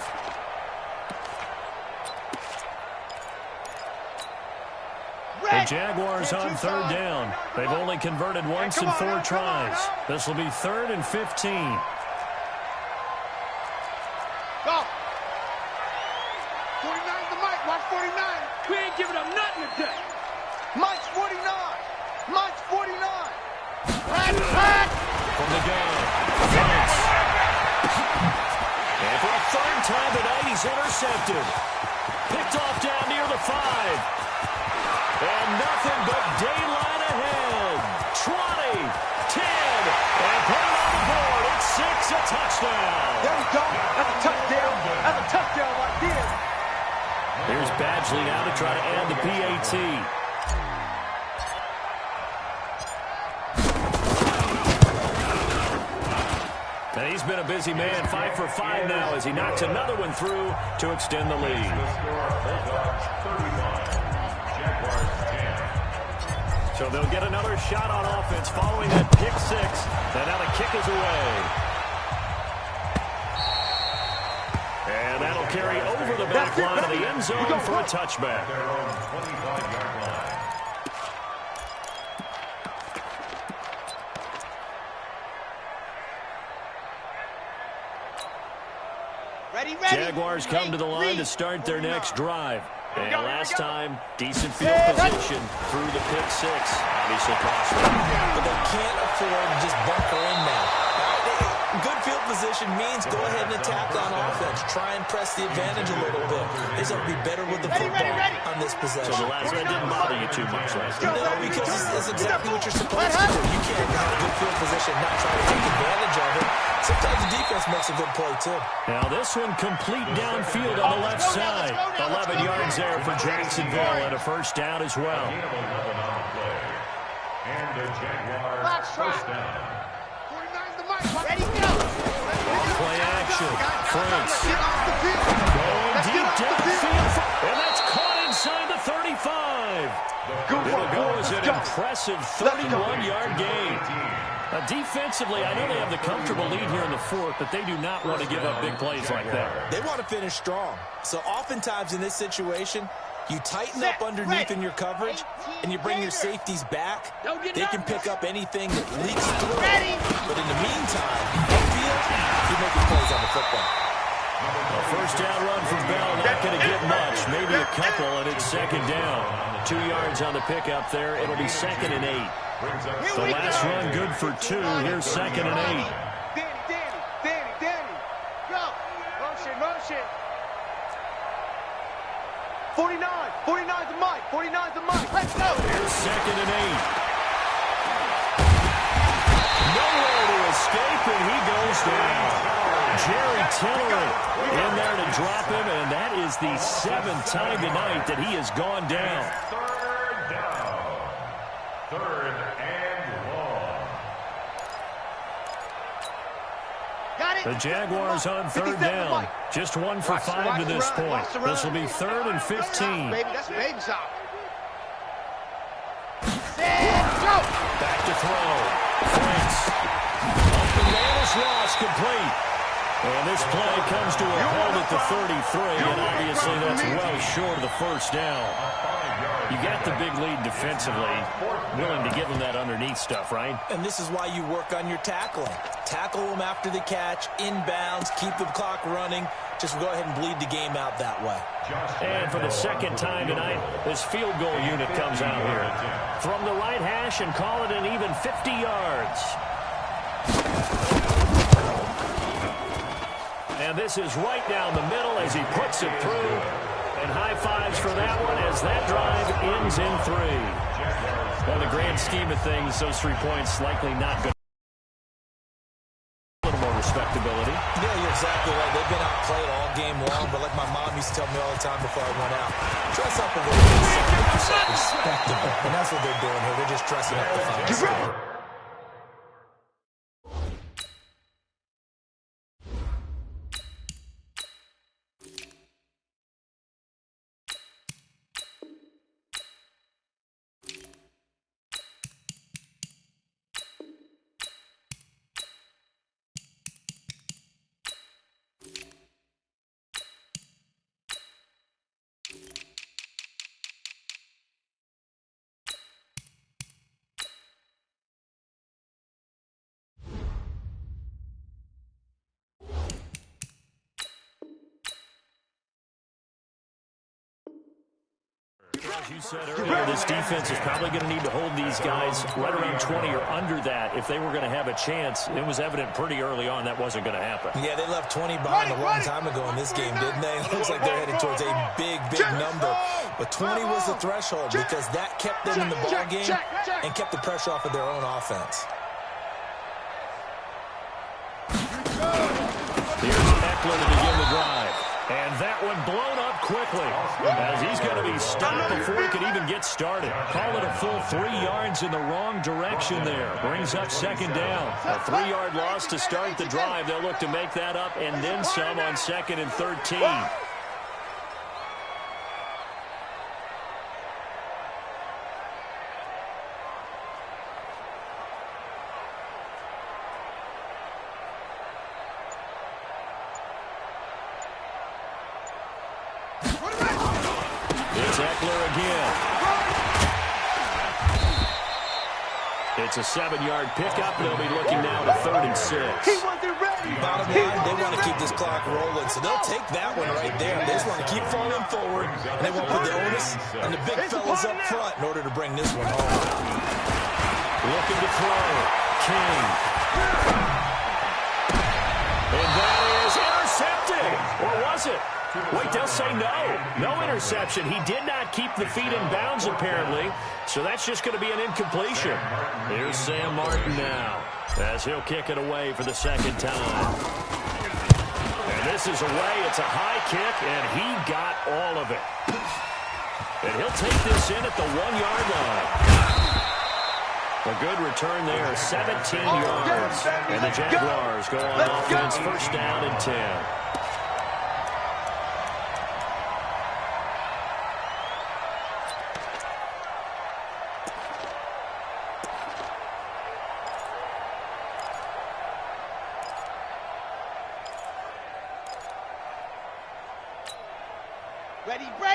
The Jaguars on 3rd down. They've only converted once in 4 tries. This will be 3rd and 15. Go. 49's the Mike. Watch 49. We ain't giving up nothing today. Mike's 49. Mike's 49. From the gun. Fronts. And for a 3rd time tonight, he's intercepted. Picked off down near the 5. And nothing but daylight ahead. 20, 10, and put it on the board. It's 6, a touchdown. There we go. That's a touchdown. That's a touchdown right there. Here's Badgley now to try to add the PAT. And he's been a busy man, 5 for 5 now as he knocks another one through to extend the lead. So they'll get another shot on offense following that pick 6. And now the kick is away. And that'll carry over the back line of the end zone for a touchback. Ready. Jaguars come to the line to start their next drive. And last time, decent field position through the pick 6. Obviously costly. But they can't afford to just bunker in now. Good field position means go ahead and attack on offense. Try and press the advantage a little bit. They have to be better with the football on this possession. So the last one didn't bother you too much last time. No, because it's exactly what you're supposed to do. You can't have a good field position, not try to take advantage of it. Sometimes the defense makes a good play, too. Now this one complete downfield on the left side. 11 yards there for Jacksonville and a 1st down as well. And the Jaguars first down. 49's the Mike. Ready, go. Play action. Prince. Going deep downfield. And that's caught inside the 35. It'll go as an impressive 31-yard gain. Now, defensively, I know they have the comfortable lead here in the 4th, but they do not want to give up big plays like that. They want to finish strong. So oftentimes in this situation, you tighten up underneath in your coverage, and you bring your safeties back. They can pick up anything that leaks through. But in the meantime, upfield, you're making plays on the football. A 1st down run for Bell, not going to get much, maybe a couple, and it's 2nd down. 2 yards on the pickup there. It'll be 2nd and 8. The last run good for 2. Here's 2nd and 8. Danny. Go. Motion. 49's the Mike. 49's the Mike. Let's go. Here's 2nd and 8. Nowhere to escape, and he goes down. Jerry Tillery in there to drop him, and that is the 7th time tonight that he has gone down. 3rd down. 3rd and long. Got it. The Jaguars on 3rd down. Just 1 for 5 to this point. This will be 3rd and 15. Baby, that's a baby shot. Back to throw. Prince. Up the man is lost, complete. And this play comes to a halt at the 33, and obviously that's well short of the first down. You got the big lead defensively, willing to give them that underneath stuff, right? And this is why you work on your tackling. Tackle them after the catch, inbounds, keep the clock running. Just go ahead and bleed the game out that way. And for the second time tonight, this field goal unit comes out here. From the right hash and call it an even 50 yards. And this is right down the middle as he puts it through. And high fives for that one as that drive ends in 3. In the grand scheme of things, those 3 points likely not going to a little more respectability. Yeah, you're exactly right. They've been outplayed all game long, but like my mom used to tell me all the time before I went out, dress up a little bit, son. Make yourself respectable. And that's what they're doing here. They're just dressing up the final score. As you said earlier, this defense is probably going to need to hold these guys right around 20 or under that if they were going to have a chance. It was evident pretty early on that wasn't going to happen. Yeah, they left 20 behind a long time ago in this game, didn't they? It looks like they're headed towards a big, big number. But 20 was the threshold because that kept them in the ball game and kept the pressure off of their own offense. Here's Eckler to begin the drive. And that one blown up quickly as he's going to be stopped before he could even get started. Call it a full 3 yards in the wrong direction there. Brings up second down. A 3-yard loss to start the drive. They'll look to make that up and then some on 2nd and 13. It's a 7-yard pickup. They'll be looking now to 3rd and 6. Bottom line, they want to keep this clock rolling, so they'll take that one right there. They just want to keep falling forward, and they won't put the onus on the big fellas up front in order to bring this one home. Looking to throw. King. And that is intercepted. Or was it? Wait, they'll say no. No interception. He did not keep the feet in bounds, apparently. So that's just going to be an incompletion. Here's Sam Martin now as he'll kick it away for the second time. And this is away. It's a high kick, and he got all of it. And he'll take this in at the 1-yard line. A good return there, 17 yards. And the Jaguars go on offense, first down and 10.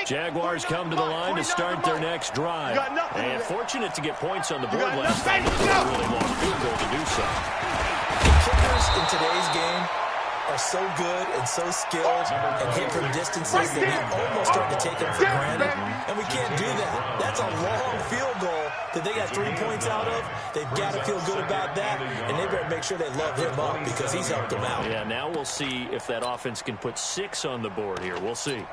Jaguars come to the line to start their next drive. And fortunate to get points on the board last time. It was a really long field goal to do so. Kickers in today's game are so good and so skilled and hit from distances that we almost start to take them for granted. And we can't do that. That's a long field goal that they got 3 points out of. They've got to feel good about that, and they better make sure they love him up because he's helped them out. Yeah, now we'll see if that offense can put 6 on the board here. We'll see.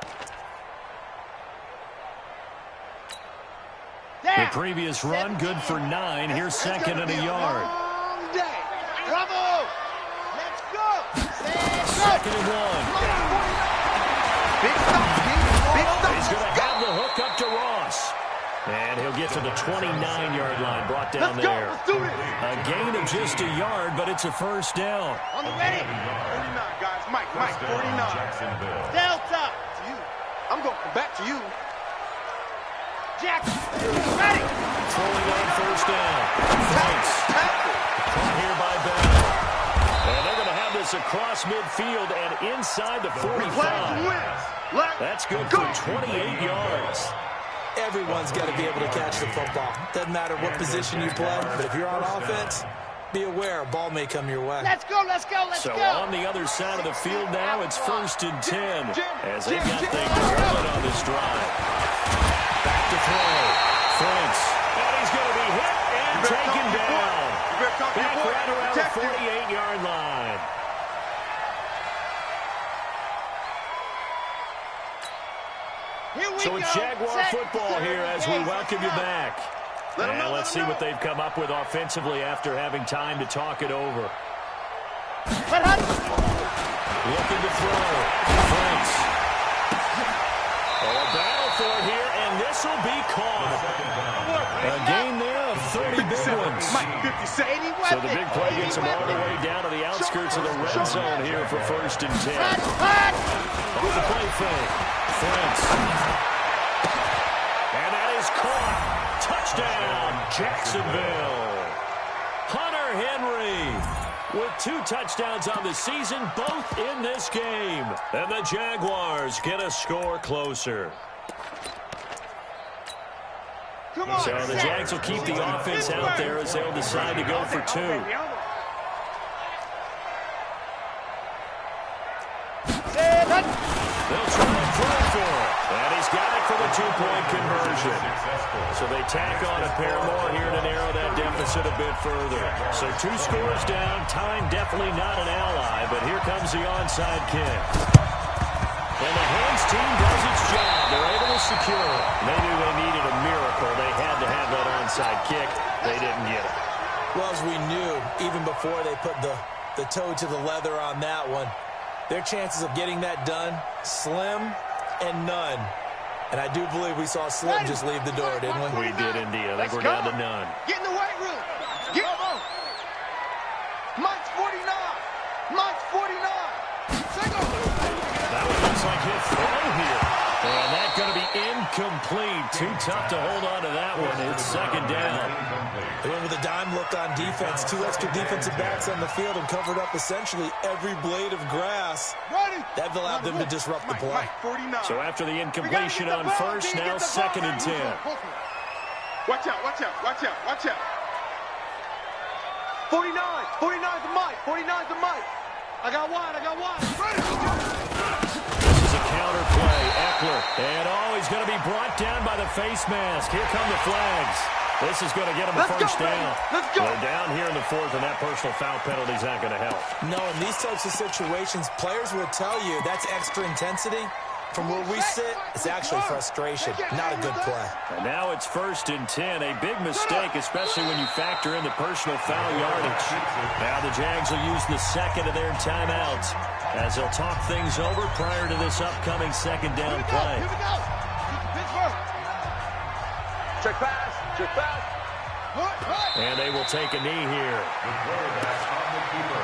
The previous run, good for 9. Here's 2nd and a yard. Bravo! Let's go! 2nd and 1. He's going to have the hook up to Ross. And he'll get to the 29-yard line, brought down there. A gain of just a yard, but it's a first down. On the ready. 49, guys. Mike, 49. Delta. To you. I'm going back to you. Jackson, ready. Throwing on first down. Thanks. Caught here by Bell. And they're going to have this is across midfield and inside the 45. That's good for 28 yards. Everyone's got to be able to catch the football. Doesn't matter what position you play, but if you're on offense, be aware a ball may come your way. Let's go, let's go, let's go. So on the other side of the field now, it's 1st and 10 as they got things rolling on this drive. Back to throw. French. And he's going to be hit and taken down. Back right around the 48-yard line. So it's Jaguar football here as we welcome you back. And let's see what they've come up with offensively after having time to talk it over. Looking to throw. France. A battle for it here, and this will be caught. A gain there of 30 big ones. So the big play gets them all the way down to the outskirts of the red zone here for 1st and 10. Off the play fake. France. And that is caught. Touchdown, Jacksonville. Hunter Henry with 2 touchdowns on the season, both in this game. And the Jaguars get a score closer. So the Jags will keep the offense out there as they'll decide to go for 2. They'll try and throw for it. And he's got it for the 2-point conversion. So they tack on a pair more here to narrow that deficit a bit further. So 2 scores down. Time definitely not an ally, but here comes the onside kick. And the Hands team does its job. They're able to secure it. They knew they needed a miracle. They had to have that onside kick. They didn't get it. Well, as we knew, even before they put the toe to the leather on that one, their chances of getting that done, slim and none. And I do believe we saw Slim just leave the door, didn't we? We did indeed. I think we're down to none. Get in the weight room. Get on. Mike's 49. Mike's 49. That one looks like he'll throw here. And that's going to be incomplete. Too tough to hold on to that one. It's 2nd down. They went with a dime look on defense. 2 extra defensive backs on the field and covered up essentially every blade of grass. That allowed them to disrupt the play. So after the incompletion on 1st, now 2nd and 10. Watch out, watch out, watch out, watch out. 49. 49's the Mike. 49's the Mike. I got wide. I got wide. This is a counter play. Eckler. And he's going to be brought down by the face mask. Here come the flags. This is going to get him a first down. Let's go. They're down here in the 4th, and that personal foul penalty is not going to help. No, in these types of situations, players will tell you that's extra intensity. From where we sit, it's actually frustration, not a good play. And now it's 1st and 10, a big mistake, especially when you factor in the personal foul yardage. Now the Jags will use the 2nd of their timeouts as they'll talk things over prior to this upcoming 2nd down play. Here we go. Check pass, check pass. And they will take a knee here. The quarterback on the keeper.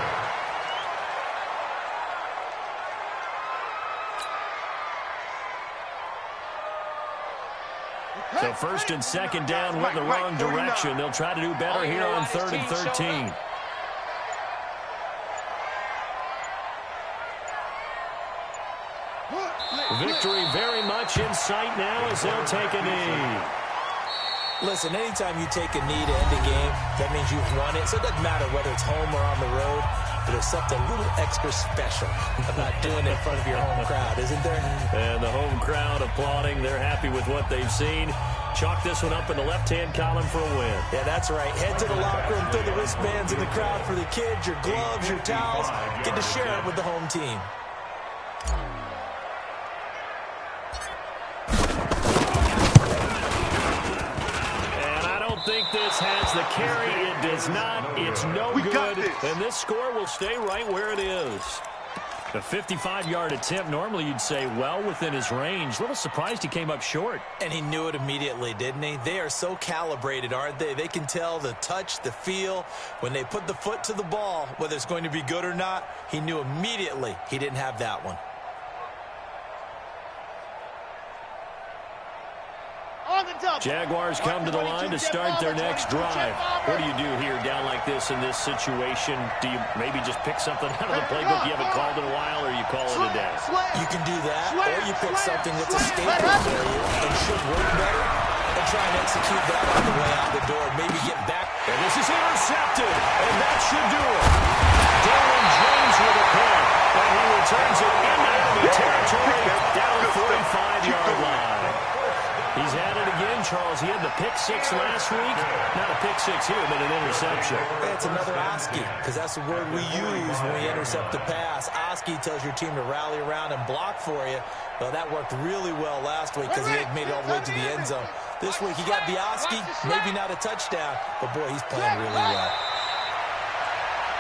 So 1st and 2nd down went in the wrong direction. They'll try to do better here on 3rd and 13. Victory very much in sight now as they'll take a knee. Listen, anytime you take a knee to end a game, that means you've won it. So it doesn't matter whether it's home or on the road. But there's something a little extra special about doing it in front of your home crowd, isn't there? And the home crowd applauding. They're happy with what they've seen. Chalk this one up in the left-hand column for a win. Yeah, that's right. Head to the locker room, throw the wristbands in the crowd for the kids, your gloves, your towels. Get to share it with the home team. I think this has the carry. It does not. It's no good. And this score will stay right where it is. A 55-yard attempt. Normally you'd say well within his range. A little surprised he came up short. And he knew it immediately, didn't he? They are so calibrated, aren't they? They can tell the touch, the feel. When they put the foot to the ball, whether it's going to be good or not, he knew immediately he didn't have that one. On the dot. Jaguars come to the line to start their next drive. What do you do here down like this in this situation? Do you maybe just pick something out of the playbook you haven't called in a while, or you call it a day? You can do that, or you pick something that's a staple for you and should work better, and try and execute that on the way out the door. Maybe get back. And this is intercepted, and that should do it. Darren James with a pick, and he returns it into enemy territory down the 45-yard line. He's had it again, Charles. He had the pick six last week. Not a pick six here, but an interception. It's another ASCII, because that's the word we use when we intercept the pass. ASCII tells your team to rally around and block for you. Well, that worked really well last week because he had made it all the way to the end zone. This week he got the ASCII, maybe not a touchdown, but boy, he's playing really well.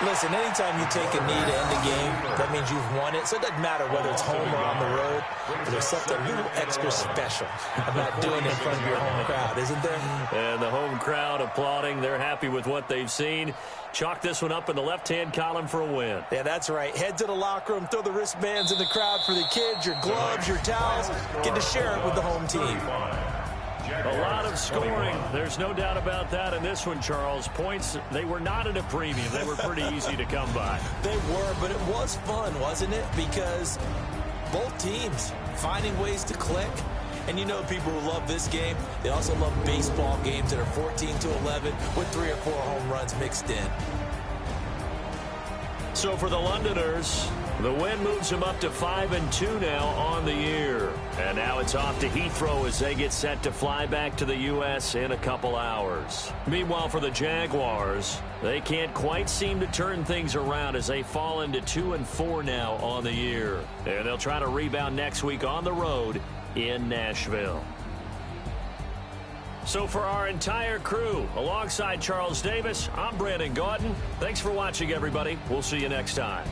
Listen, anytime you take a knee to end the game, that means you've won it. So it doesn't matter whether it's home or on the road. But there's something a little extra special about doing it in front of your home crowd, isn't there? And the home crowd applauding. They're happy with what they've seen. Chalk this one up in the left-hand column for a win. Yeah, that's right. Head to the locker room, throw the wristbands in the crowd for the kids, your gloves, your towels. Get to share it with the home team. A lot of scoring. There's no doubt about that in this one, Charles. Points, they were not at a premium. They were pretty easy to come by. They were, but it was fun, wasn't it? Because both teams finding ways to click. And you know people who love this game, they also love baseball games that are 14-11 with 3 or 4 home runs mixed in. So for the Londoners, the win moves them up to 5-2 now on the year. And now it's off to Heathrow as they get set to fly back to the U.S. in a couple hours. Meanwhile, for the Jaguars, they can't quite seem to turn things around as they fall into 2-4 now on the year. And they'll try to rebound next week on the road in Nashville. So for our entire crew, alongside Charles Davis, I'm Brandon Gaudin. Thanks for watching, everybody. We'll see you next time.